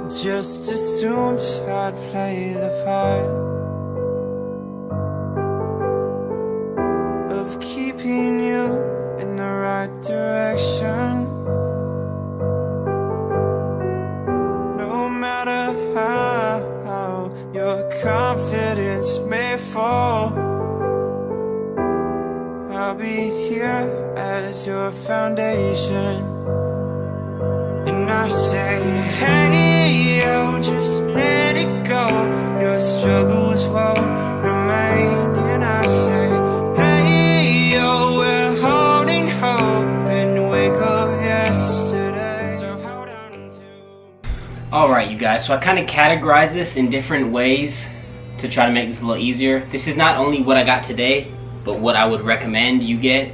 just assumed I'd play the part of keeping you in the right direction. No matter how your confidence may fall, I'll be here as your foundation. And I say, hey, yo, just let it go. Your struggles won't remain. And I say, hey, yo, we're holding hope and wake up yesterday. So hold on to. Alright, you guys, so I kind of categorized this in different ways to try to make this a little easier. This is not only what I got today, but what I would recommend you get.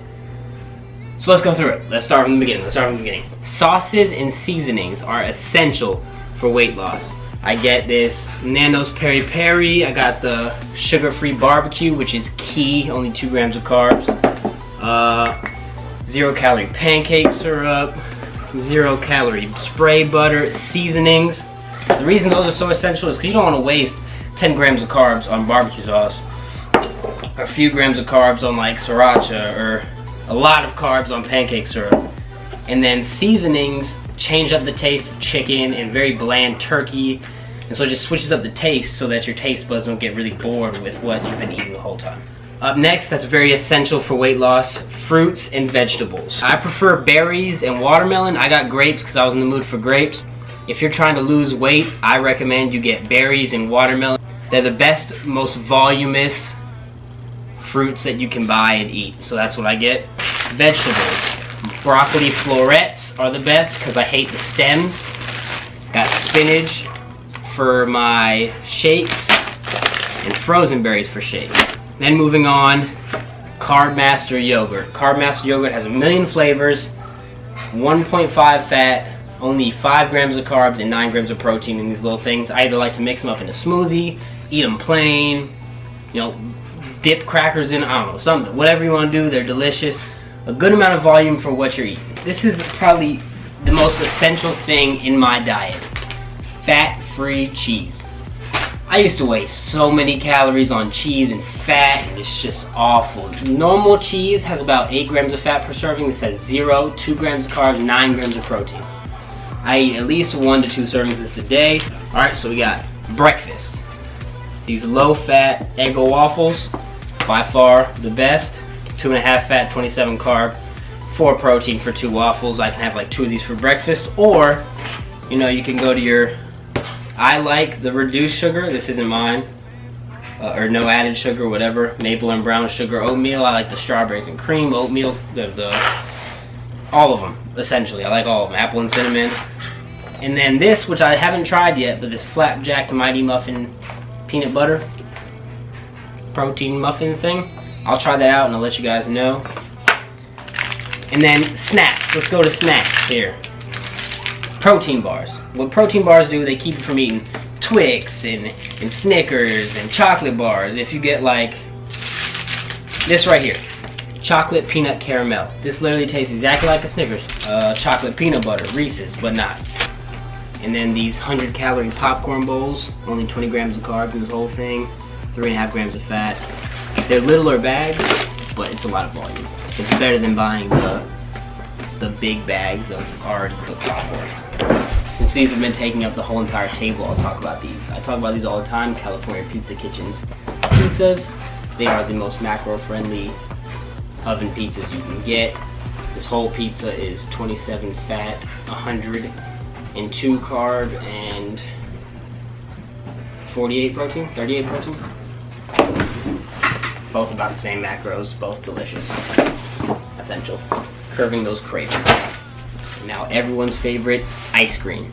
So let's go through it. Let's start from the beginning. Sauces and seasonings are essential for weight loss. I get this Nando's Peri Peri. I got the sugar-free barbecue, which is key, only 2 grams of carbs. 0-calorie pancake syrup, 0-calorie spray butter, seasonings. The reason those are so essential is because you don't want to waste 10 grams of carbs on barbecue sauce, or a few grams of carbs on like sriracha, or a lot of carbs on pancake syrup. And then seasonings change up the taste of chicken and very bland turkey, and so it just switches up the taste so that your taste buds don't get really bored with what you've been eating the whole time. Up next, that's very essential for weight loss, fruits and vegetables. I prefer berries and watermelon. I got grapes because I was in the mood for grapes. If you're trying to lose weight, I recommend you get berries and watermelon. They're the best, most voluminous fruits that you can buy and eat, so that's what I get. Vegetables, broccoli florets are the best because I hate the stems. Got spinach for my shakes and frozen berries for shakes. Then moving on, Carb Master yogurt. Carb Master yogurt has a million flavors, 1.5 fat, only 5 grams of carbs and 9 grams of protein in these little things. I either like to mix them up in a smoothie, eat them plain, you know, dip crackers in, I don't know, something, whatever you want to do. They're delicious. A good amount of volume for what you're eating. This is probably the most essential thing in my diet. Fat-free cheese. I used to waste so many calories on cheese and fat, and it's just awful. Normal cheese has about 8 grams of fat per serving. This has 0, 2 grams of carbs, 9 grams of protein. I eat at least 1 to 2 servings of this a day. Alright, so we got breakfast. These low-fat Eggo waffles, by far the best. 2.5 fat, 27 carb, 4 protein for 2 waffles. I can have like 2 of these for breakfast, or you know, you can go to your, I like the reduced sugar, this isn't mine, or no added sugar, whatever, maple and brown sugar oatmeal. I like the strawberries and cream oatmeal, all of them essentially. I like all of them, apple and cinnamon. And then this, which I haven't tried yet, but this Flapjack Mighty Muffin peanut butter protein muffin thing. I'll try that out and I'll let you guys know. And then snacks. Let's go to snacks here. Protein bars. What protein bars do, they keep you from eating Twix and Snickers and chocolate bars. If you get like this right here, chocolate peanut caramel. This literally tastes exactly like a Snickers. Chocolate peanut butter, Reese's, but not. And then these 100-calorie popcorn bowls, only 20 grams of carbs in this whole thing, 3.5 grams of fat. They're littler bags, but it's a lot of volume. It's better than buying the big bags of already cooked popcorn. Since these have been taking up the whole entire table, I'll talk about these. I talk about these all the time. California Pizza Kitchen's pizzas. They are the most macro-friendly oven pizzas you can get. This whole pizza is 27 fat, 102 carb, and 48 protein, 38 protein. Both about the same macros, both delicious. Essential. Curbing those cravings. Now everyone's favorite, ice cream.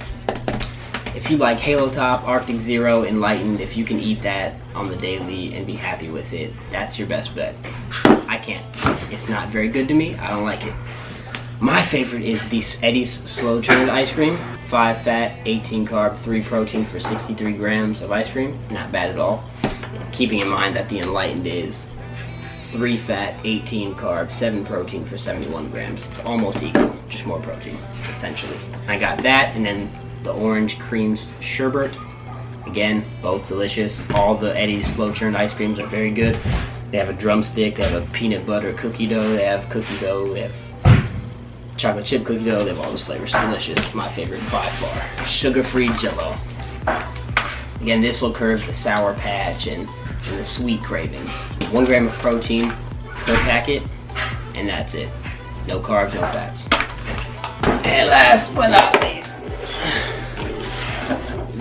If you like Halo Top, Arctic Zero, Enlightened, if you can eat that on the daily and be happy with it, that's your best bet. I can't. It's not very good to me. I don't like it. My favorite is the Eddie's Slow Churned ice cream. 5 fat, 18 carb, 3 protein for 63 grams of ice cream. Not bad at all. Keeping in mind that the Enlightened is 3 fat, 18 carb, 7 protein for 71 grams. It's almost equal, just more protein, essentially. I got that, and then the orange cream sherbet. Again, both delicious. All the Eddie's slow churned ice creams are very good. They have a drumstick, they have a peanut butter cookie dough, they have cookie dough, they have chocolate chip cookie dough, they have all those flavors. Delicious. My favorite by far. Sugar-free Jell-O. Again, this will curb the Sour Patch and the sweet cravings. 1 gram of protein per packet, and that's it. No carbs, no fats. And last but not least,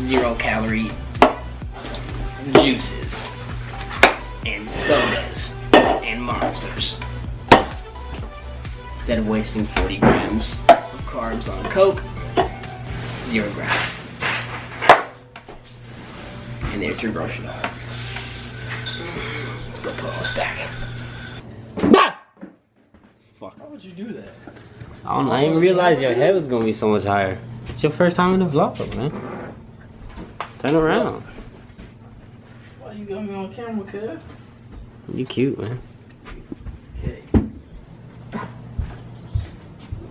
0 calorie juices and sodas and Monsters. Instead of wasting 40 grams of carbs on Coke, 0 grams. And there's your grocery. Let's go put all this back. Ah! Fuck. Why would you do that? I didn't realize your head was gonna be so much higher. It's your first time in the vlog, man. Turn around. Why you got me on camera, kid? You cute, man. Okay.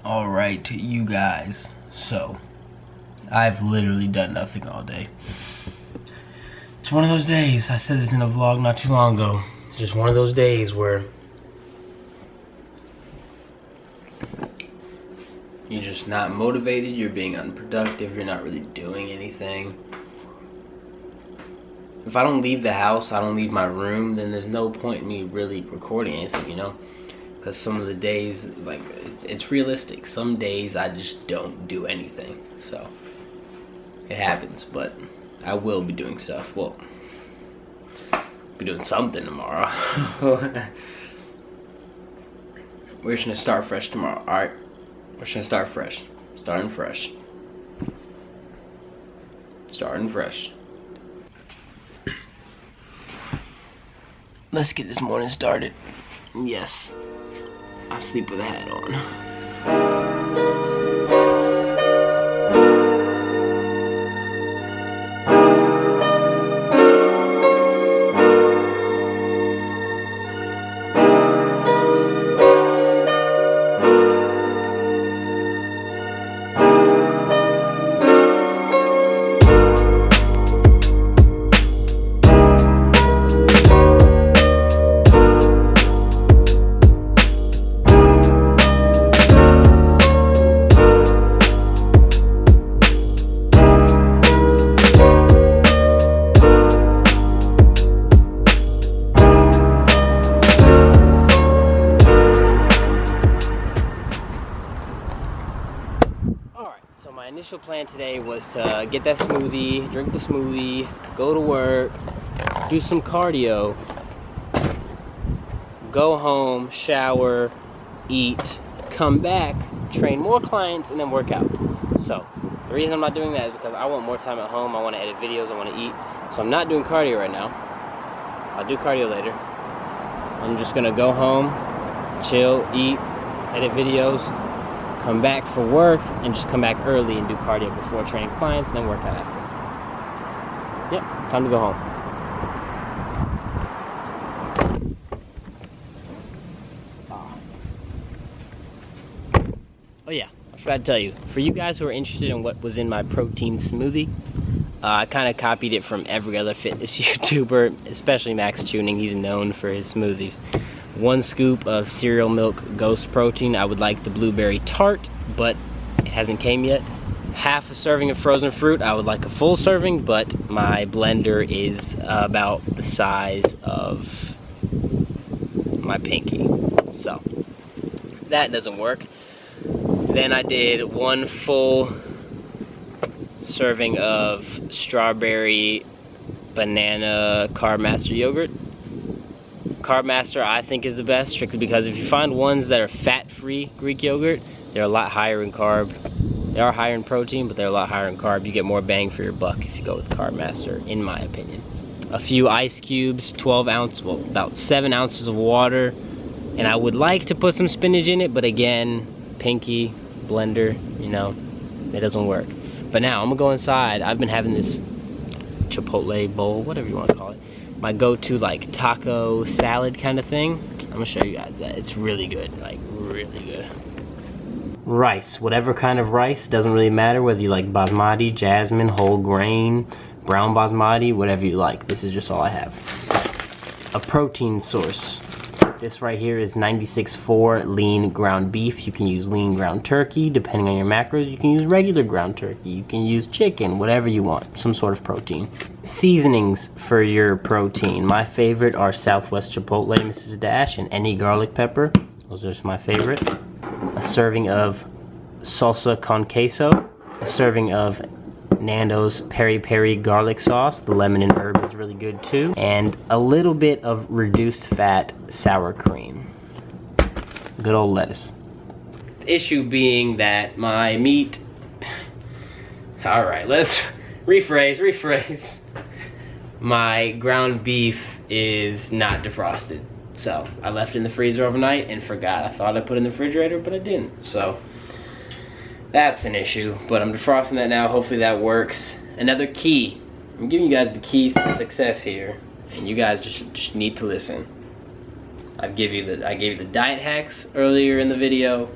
Alright, you guys. So, I've literally done nothing all day. It's one of those days, I said this in a vlog not too long ago. It's just one of those days where you're just not motivated, you're being unproductive, you're not really doing anything. If I don't leave the house, I don't leave my room, then there's no point in me really recording anything, you know? Because some of the days, like, it's realistic. Some days I just don't do anything. So, it happens, but I will be doing stuff. Well, be doing something tomorrow. We're just gonna start fresh tomorrow, alright? We're just gonna start fresh. Starting fresh. Starting fresh. Let's get this morning started. Yes, I sleep with a hat on. So my initial plan today was to get that smoothie, drink the smoothie, go to work, do some cardio, go home, shower, eat, come back, train more clients, and then work out. So the reason I'm not doing that is because I want more time at home. I want to edit videos, I want to eat. So I'm not doing cardio right now. I'll do cardio later. I'm just gonna go home, chill, eat, edit videos, come back for work, and just come back early and do cardio before training clients, and then work out after. Yep, time to go home. Oh yeah, I forgot to tell you, for you guys who are interested in what was in my protein smoothie, I kind of copied it from every other fitness YouTuber, especially Max Tuning. He's known for his smoothies. 1 scoop of cereal milk ghost protein. I would like the blueberry tart, but it hasn't came yet. Half a serving of frozen fruit. I would like a full serving, but my blender is about the size of my pinky. So that doesn't work. Then I did 1 full serving of strawberry banana Carb Master yogurt. Carb Master I think is the best, strictly because if you find ones that are fat-free Greek yogurt, they're a lot higher in carb. They are higher in protein, but they're a lot higher in carb. You get more bang for your buck if you go with Carb Master, in my opinion. A few ice cubes, 12 ounces, well, about 7 ounces of water, and I would like to put some spinach in it, but again, pinky, blender, you know, it doesn't work. But now, I'm gonna go inside. I've been having this Chipotle bowl, whatever you want to call it. My go-to like taco salad kind of thing. I'm gonna show you guys that. It's really good, like really good. rice, whatever kind of rice, doesn't really matter whether you like basmati, jasmine, whole grain, brown basmati, whatever you like. This is just all I have. A protein source. This right here is 96.4 lean ground beef. You can use lean ground turkey, depending on your macros. You can use regular ground turkey. You can use chicken, whatever you want, some sort of protein. Seasonings for your protein. My favorite are Southwest Chipotle, Mrs. Dash, and any garlic pepper. Those are just my favorite. A serving of salsa con queso. A serving of Nando's peri peri garlic sauce. The lemon and herb is really good too. And a little bit of reduced fat sour cream. Good old lettuce. The issue being that my meat... Alright, let's rephrase. My ground beef is not defrosted. So, I left it in the freezer overnight and forgot. I thought I put it in the refrigerator, but I didn't. So, that's an issue. But I'm defrosting that now. Hopefully that works. Another key. I'm giving you guys the keys to success here. And you guys just need to listen. I gave you the diet hacks earlier in the video.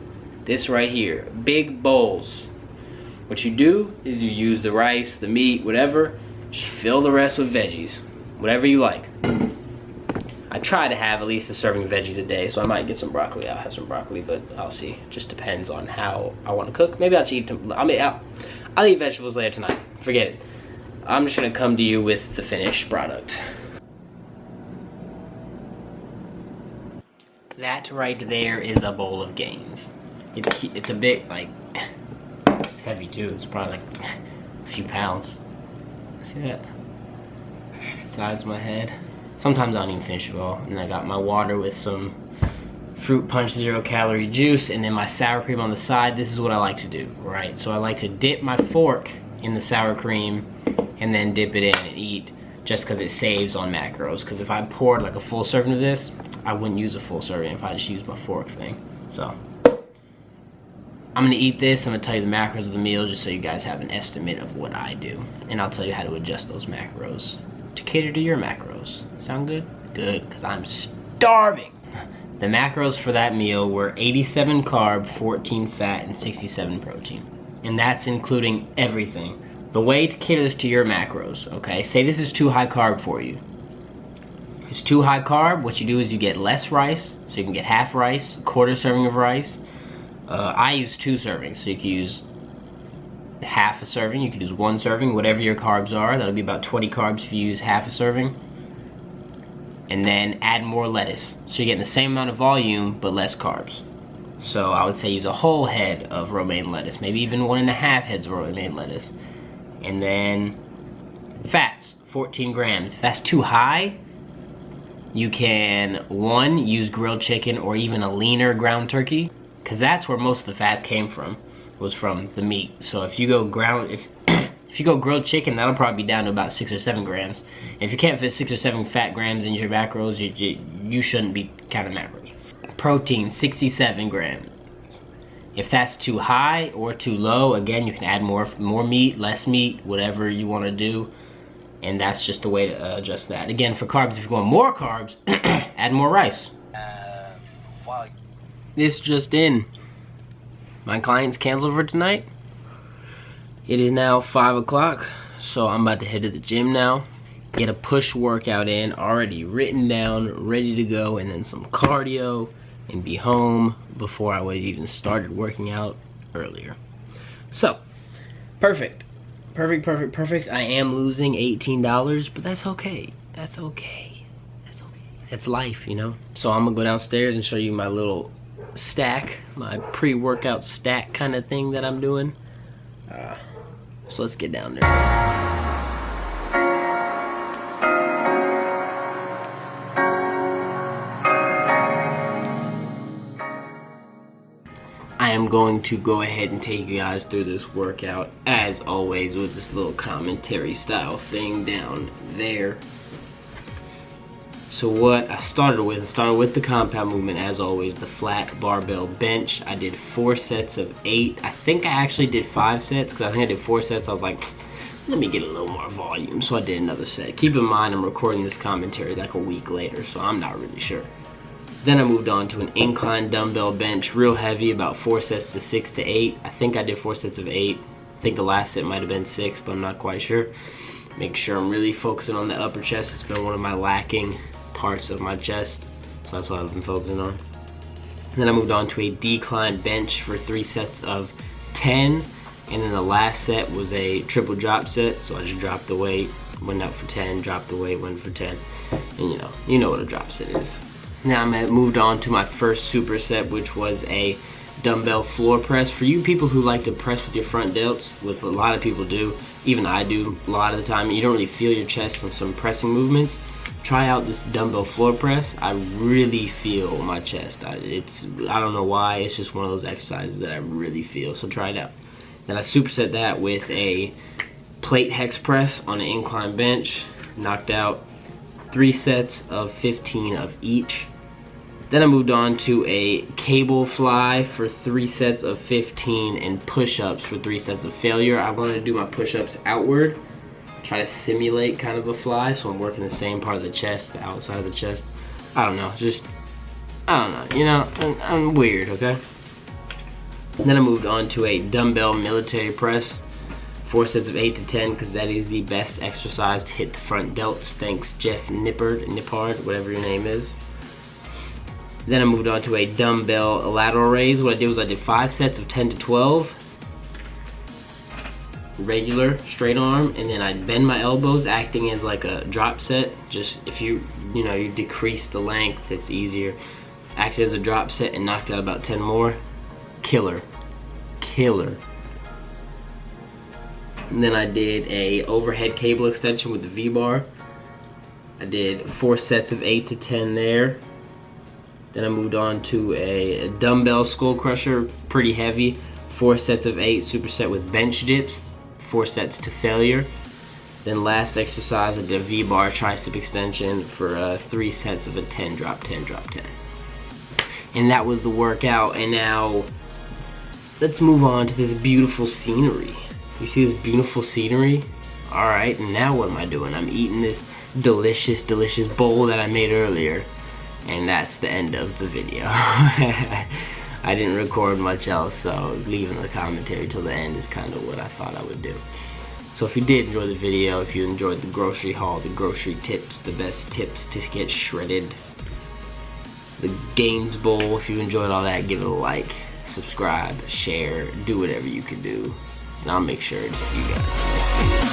This right here. Big bowls. What you do is you use the rice, the meat, whatever. Just fill the rest with veggies. Whatever you like. I try to have at least a serving of veggies a day, so I might get some broccoli. I'll have some broccoli, but I'll see. Just depends on how I want to cook. Maybe I'll eat them. I'll eat vegetables later tonight. Forget it. I'm just gonna come to you with the finished product. That right there is a bowl of gains. It's a bit like, it's heavy too. It's probably like a few pounds. See that? The size of my head. Sometimes I don't even finish it all. And I got my water with some fruit punch 0 calorie juice and then my sour cream on the side. This is what I like to do, right? So I like to dip my fork in the sour cream and then dip it in and eat, just because it saves on macros. Because if I poured like a full serving of this, I wouldn't use a full serving if I just used my fork thing. So I'm gonna eat this. I'm gonna tell you the macros of the meal just so you guys have an estimate of what I do. And I'll tell you how to adjust those macros to cater to your macros. Sound good? Good, because I'm starving. The macros for that meal were 87 carb, 14 fat, and 67 protein. And that's including everything. The way to cater this to your macros, okay? Say this is too high carb for you. If it's too high carb, what you do is you get less rice, so you can get half rice, a quarter serving of rice. I use 2 servings, so you can use half a serving, you could use 1 serving, whatever your carbs are. That'll be about 20 carbs if you use half a serving. And then add more lettuce. So you're getting the same amount of volume, but less carbs. So I would say use a whole head of romaine lettuce, maybe even 1.5 heads of romaine lettuce. And then fats, 14 grams. If that's too high, you can, 1, use grilled chicken or even a leaner ground turkey, because that's where most of the fat came from. Was from the meat. So if you go if you go grilled chicken, that'll probably be down to about 6 or 7 grams. And if you can't fit 6 or 7 fat grams in your macros, you shouldn't be counting macros. Protein, 67 grams. If that's too high or too low, again, you can add more meat, less meat, whatever you want to do. And that's just the way to adjust that. Again, for carbs, if you want more carbs, add more rice. This just in. My client's canceled for tonight. It is now 5 o'clock, so I'm about to head to the gym now. Get a push workout in, already written down, ready to go, and then some cardio, and be home before I would have even started working out earlier. So, perfect. Perfect. I am losing $18, but that's okay. That's okay. It's life, you know? So I'm gonna go downstairs and show you my little stack, my pre-workout stack kind of thing that I'm doing. So let's get down there. I am going to go ahead and take you guys through this workout as always with this little commentary style thing down there. So what I started with the compound movement as always, the flat barbell bench. I did 4 sets of 8. I think I actually did 5 sets because I think I did 4 sets. I was like, let me get a little more volume. So I did another set. Keep in mind I'm recording this commentary like a week later, so I'm not really sure. Then I moved on to an incline dumbbell bench, real heavy, about 4 sets to 6 to 8. I think I did 4 sets of 8. I think the last set might have been 6, but I'm not quite sure. Make sure I'm really focusing on the upper chest. It's been one of my lacking parts of my chest, so that's what I've been focusing on. Then I moved on to a decline bench for 3 sets of 10, and then the last set was a triple drop set, so I just dropped the weight, went up for 10, dropped the weight, went for 10, and you know what a drop set is. Now I moved on to my first superset, which was a dumbbell floor press. For you people who like to press with your front delts, which a lot of people do, even I do a lot of the time, you don't really feel your chest on some pressing movements, try out this dumbbell floor press. I really feel my chest. I don't know why, it's just one of those exercises that I really feel, so try it out. Then I superset that with a plate hex press on an incline bench, knocked out 3 sets of 15 of each. Then I moved on to a cable fly for 3 sets of 15 and push-ups for 3 sets of failure. I wanted to do my push-ups outward, try to simulate kind of a fly, so I'm working the same part of the chest, the outside of the chest. I don't know, I'm weird, okay? Then I moved on to a dumbbell military press, 4 sets of 8 to 10, because that is the best exercise to hit the front delts. Thanks, Jeff Nippard, whatever your name is. Then I moved on to a dumbbell lateral raise. What I did was I did 5 sets of 10 to 12, regular straight arm, and then I'd bend my elbows, acting as like a drop set. Just if you decrease the length, it's easier. Acted as a drop set and knocked out about 10 more. Killer. And then I did a overhead cable extension with the V-bar. I did 4 sets of 8 to 10 there. Then I moved on to a dumbbell skull crusher, pretty heavy, 4 sets of 8, superset with bench dips, 4 sets to failure. Then last exercise, I did a V-bar tricep extension for 3 sets of a 10 drop 10 drop 10. And that was the workout. And now let's move on to this beautiful scenery. You see this beautiful scenery? Alright, and now what am I doing? I'm eating this delicious bowl that I made earlier. And that's the end of the video. I didn't record much else, so leaving the commentary till the end is kind of what I thought I would do. So if you did enjoy the video, if you enjoyed the grocery haul, the grocery tips, the best tips to get shredded, the Gains Bowl, if you enjoyed all that, give it a like, subscribe, share, do whatever you can do, and I'll make sure to see you guys.